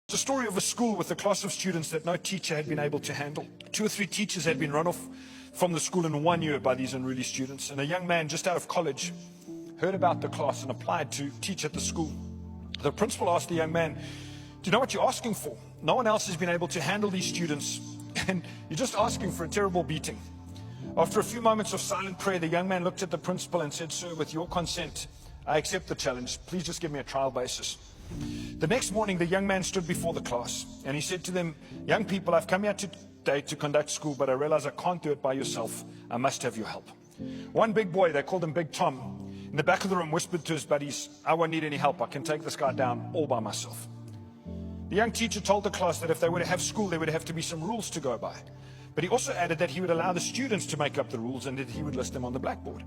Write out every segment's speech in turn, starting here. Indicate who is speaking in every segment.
Speaker 1: It's a story of a school with a class of students that no teacher had been able to handle. 2 or 3 teachers had been run off from the school in 1 year by these unruly students. And a young man just out of college heard about the class and applied to teach at the school. The principal asked the young man, "Do you know what you're asking for? No one else has been able to handle these students, and you're just asking for a terrible beating." After a few moments of silent prayer, the young man looked at the principal and said, "Sir, with your consent, I accept the challenge. Please just give me a trial basis." The next morning, the young man stood before the class and he said to them, "Young people, I've come here today to conduct school, but I realize I can't do it by yourself. I must have your help." One big boy, they called him Big Tom, in the back of the room whispered to his buddies, "I won't need any help. I can take this guy down all by myself." The young teacher told the class that if they were to have school, there would have to be some rules to go by. But he also added that he would allow the students to make up the rules and that he would list them on the blackboard.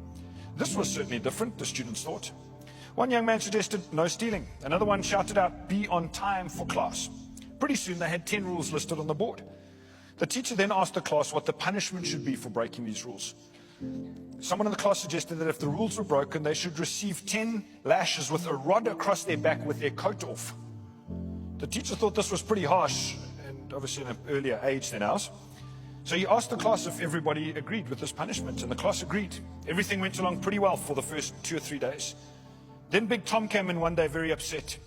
Speaker 1: This was certainly different, the students thought. One young man suggested no stealing. Another one shouted out, "Be on time for class." Pretty soon they had 10 rules listed on the board. The teacher then asked the class what the punishment should be for breaking these rules. Someone in the class suggested that if the rules were broken, they should receive 10 lashes with a rod across their back with their coat off. The teacher thought this was pretty harsh, and obviously in an earlier age than ours. So he asked the class if everybody agreed with this punishment, and the class agreed. Everything went along pretty well for the first 2 or 3 days. Then Big Tom came in one day very upset.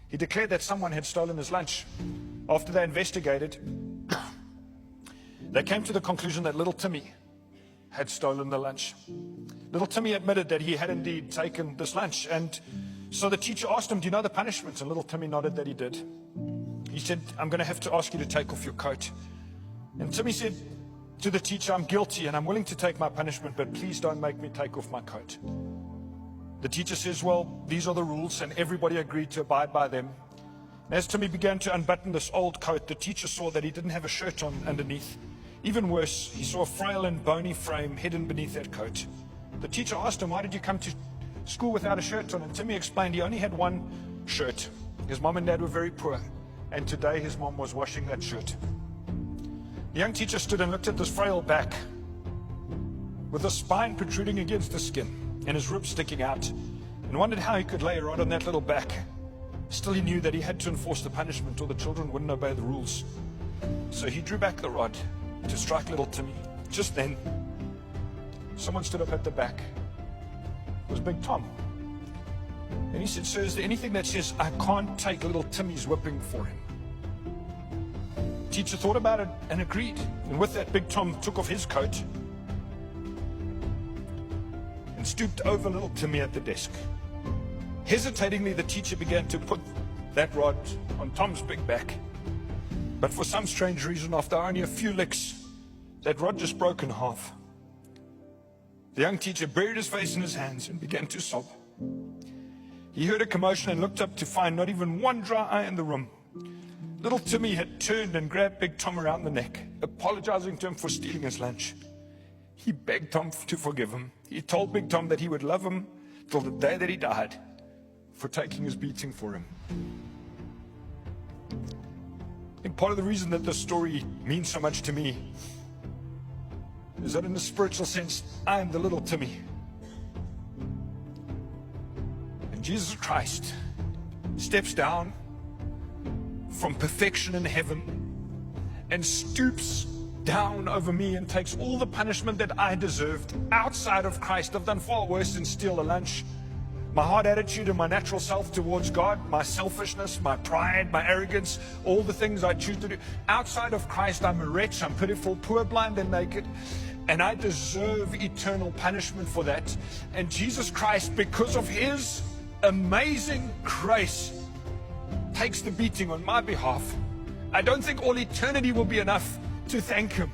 Speaker 1: He declared that someone had stolen his lunch. After they investigated, they came to the conclusion that little Timmy had stolen the lunch. Little Timmy admitted that he had indeed taken this lunch, and so the teacher asked him, "Do you know the punishment?" And little Timmy nodded that he did. He said, "I'm going to have to ask you to take off your coat." And Timmy said to the teacher, "I'm guilty and I'm willing to take my punishment, but please don't make me take off my coat." The teacher says, "Well, these are the rules," and everybody agreed to abide by them. And as Timmy began to unbutton this old coat, the teacher saw that he didn't have a shirt on underneath. Even worse, he saw a frail and bony frame hidden beneath that coat. The teacher asked him, "Why did you come to school without a shirt on?" And Timmy explained he only had one shirt. His mom and dad were very poor, and today his mom was washing that shirt. The young teacher stood and looked at this frail back with the spine protruding against the skin and his ribs sticking out, and wondered how he could lay a rod on that little back. Still, he knew that he had to enforce the punishment or the children wouldn't obey the rules. So he drew back the rod to strike little Timmy. Just then, someone stood up at the back. It was Big Tom. And he said, "Sir, is there anything that says I can't take little Timmy's whipping for him?" The teacher thought about it and agreed. And with that, Big Tom took off his coat and stooped over little Timmy at the desk. Hesitatingly, the teacher began to put that rod on Tom's big back. But for some strange reason, after only a few licks, that rod just broke in half. The young teacher buried his face in his hands and began to sob. He heard a commotion and looked up to find not even one dry eye in the room. Little Timmy had turned and grabbed Big Tom around the neck, apologizing to him for stealing his lunch. He begged Tom to forgive him. He told Big Tom that he would love him till the day that he died for taking his beating for him. I think part of the reason that this story means so much to me is that in a spiritual sense, I am the little Timmy. And Jesus Christ steps down from perfection in heaven and stoops down over me and takes all the punishment that I deserved. Outside of Christ, I've done far worse than steal a lunch. My hard attitude and my natural self towards God, my selfishness, my pride, my arrogance, all the things I choose to do. Outside of Christ, I'm a wretch, I'm pitiful, poor, blind, and naked. And I deserve eternal punishment for that. And Jesus Christ, because of His amazing grace, takes the beating on my behalf. I don't think all eternity will be enough to thank Him.